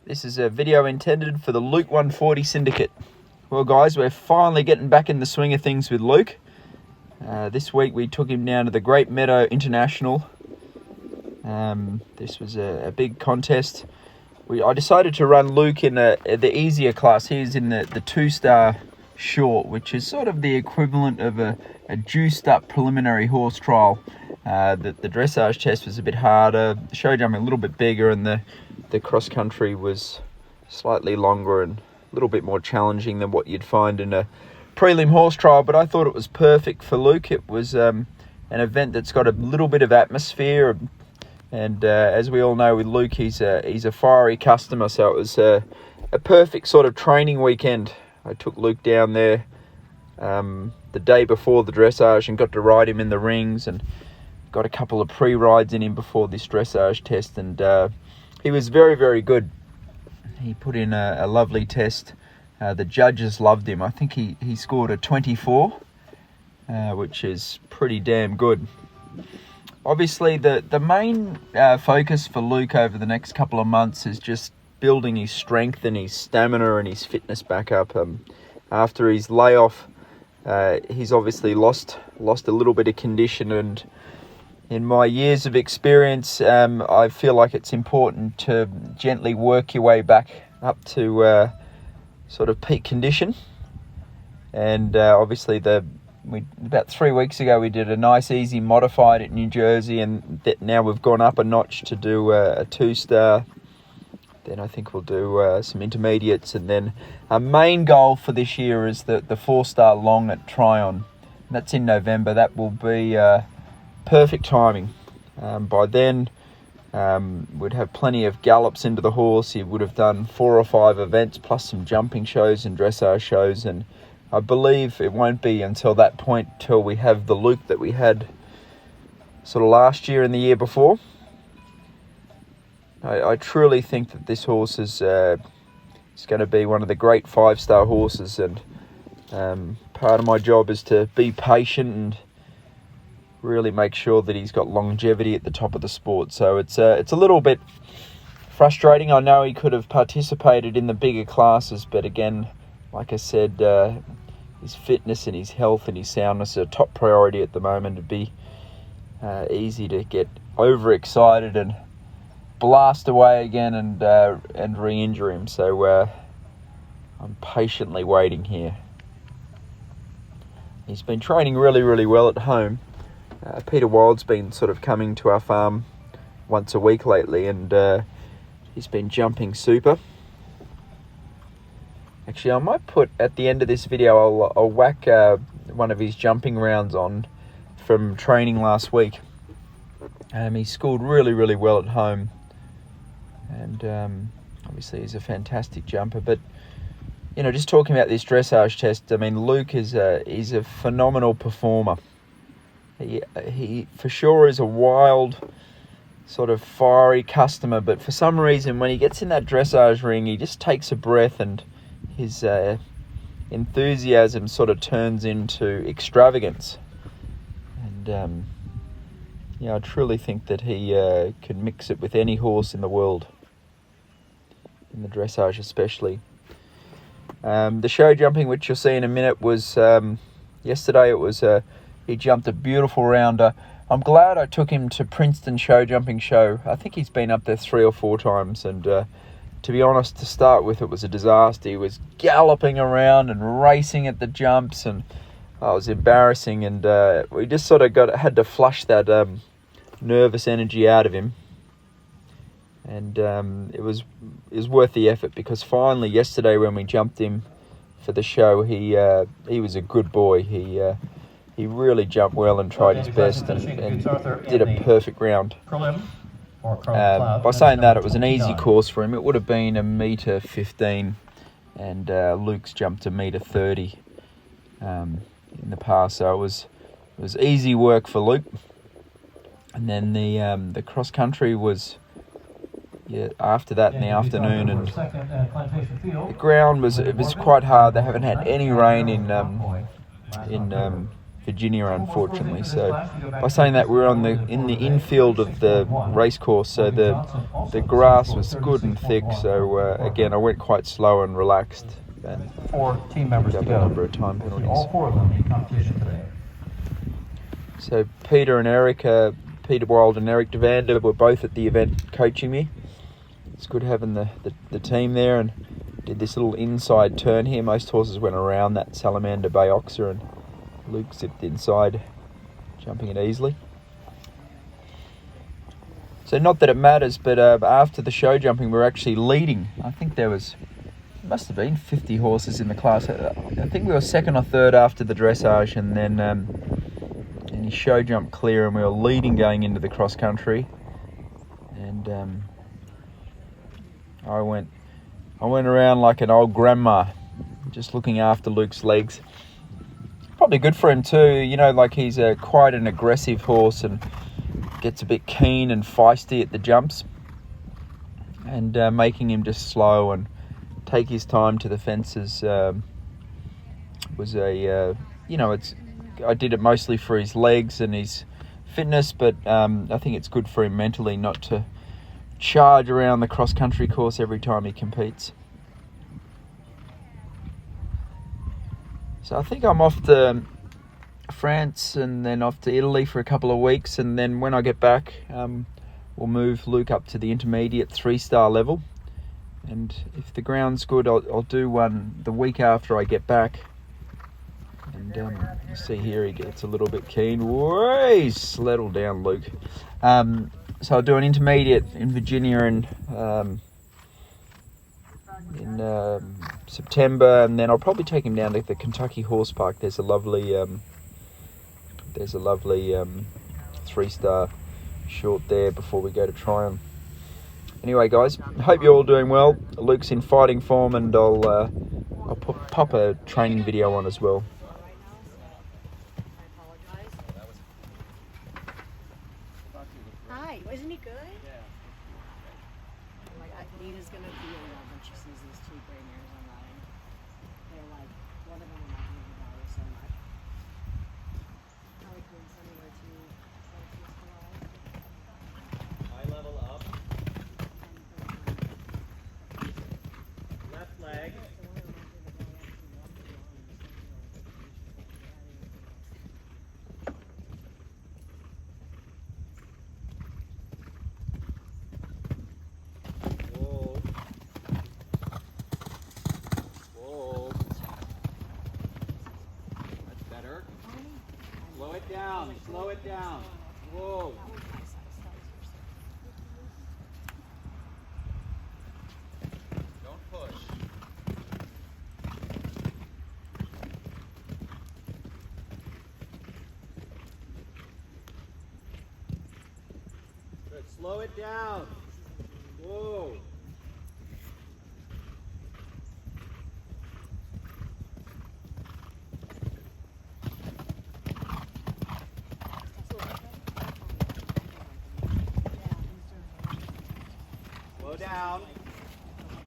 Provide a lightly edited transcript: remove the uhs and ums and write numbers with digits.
This is a video intended for the Luke 140 Syndicate. Well guys, we're finally getting back in the swing of things with Luke. This week we took him down to the Great Meadow International. This was a big contest. I decided to run Luke in the easier class. He's in the 2-star short, which is sort of the equivalent of a juiced up preliminary horse trial. The dressage test was a bit harder, the show jumping a little bit bigger, and the cross country was slightly longer and a little bit more challenging than what you'd find in a prelim horse trial. But I thought it was perfect for Luke. It was an event that's got a little bit of atmosphere, and as we all know with Luke, he's a fiery customer, so it was a perfect sort of training weekend. I took Luke down there the day before the dressage and got to ride him in the rings, and got a couple of pre-rides in him before this dressage test, and he was very, very good. He put in a lovely test. The judges loved him. I think he scored a 24, which is pretty damn good. Obviously, the main focus for Luke over the next couple of months is just building his strength and his stamina and his fitness back up. After his layoff, he's obviously lost a little bit of condition, and in my years of experience, I feel like it's important to gently work your way back up to sort of peak condition. And obviously, about 3 weeks ago, we did a nice easy modified at New Jersey, and now we've gone up a notch to do a 2-star. Then I think we'll do some intermediates, and then our main goal for this year is the 4-star long at Tryon. That's in November. That will be perfect timing. By then, we'd have plenty of gallops into the horse. He would have done 4 or 5 events, plus some jumping shows and dressage shows, and I believe it won't be until that point till we have the Luke that we had sort of last year and the year before. I truly think that this horse is going to be one of the great 5-star horses, and part of my job is to be patient and really make sure that he's got longevity at the top of the sport. So it's a little bit frustrating. I know he could have participated in the bigger classes, but again, like I said, his fitness and his health and his soundness are top priority at the moment. It'd be easy to get overexcited and blast away again and re-injure him. So I'm patiently waiting here. He's been training really, really well at home. Peter Wild's been sort of coming to our farm once a week lately, and he's been jumping super. Actually, I might put at the end of this video, I'll whack one of his jumping rounds on from training last week. He scored really, really well at home, and obviously he's a fantastic jumper. But you know, just talking about this dressage test, I mean, Luke is he's a phenomenal performer. He for sure is a wild, sort of fiery customer, but for some reason when he gets in that dressage ring, he just takes a breath, and his enthusiasm sort of turns into extravagance. And I truly think that he can mix it with any horse in the world, in the dressage especially. The show jumping, which you'll see in a minute, was yesterday. It was he jumped a beautiful rounder. I'm glad I took him to Princeton show jumping show. I think he's been up there 3 or 4 times, and to be honest, to start with, it was a disaster. He was galloping around and racing at the jumps, and it was embarrassing. And we just sort of had to flush that nervous energy out of him. And it was worth the effort, because finally yesterday when we jumped him for the show, he was a good boy. He really jumped well and tried his best, and did a perfect round. By saying that, it was an easy course for him. It would have been 1.15 m, and Luke's jumped 1.30 m in the past, so it was easy work for Luke. And then the cross country was after that in the afternoon, and the ground was quite hard. They haven't had any rain in Virginia, unfortunately. So by saying that, we were in the infield of the race course, so the grass was good and thick. So again, I went quite slow and relaxed. And 4 team members to a go. number of time penalties. All 4 of them in competition today. So Peter and Eric, Peter Wild and Eric Devander were both at the event coaching me. It's good having the team there, and did this little inside turn here. Most horses went around that Salamander Bay Oxer, and Luke zipped inside, jumping it easily. So not that it matters, but after the show jumping, we were actually leading. I think must have been 50 horses in the class. I think we were second or third after the dressage, and then he show jumped clear, and we were leading going into the cross country. And I went around like an old grandma, just looking after Luke's legs. Probably good for him too, you know, like he's quite an aggressive horse and gets a bit keen and feisty at the jumps, and making him just slow and take his time to the fences was I did it mostly for his legs and his fitness, but I think it's good for him mentally not to charge around the cross-country course every time he competes. So I think I'm off to France and then off to Italy for a couple of weeks, and then when I get back, we'll move Luke up to the intermediate 3-star level. And if the ground's good, I'll do one the week after I get back. And you see here he gets a little bit keen. Whey, settle down, Luke. So I'll do an intermediate in Virginia in September, and then I'll probably take him down to the Kentucky Horse Park. There's a lovely 3-star short there before we go to Tryon. Anyway, guys, hope you're all doing well. Luke's in fighting form, and I'll pop a training video on as well. Hi, isn't he good? Yeah. Nina's gonna be in love when she sees these 2 gray mares I'm riding. They're like, one of them will not move the body so much. I like doing somewhere to High level up. Left leg. Slow it down. Whoa. Don't push. Good. Slow it down. Whoa. Slow down.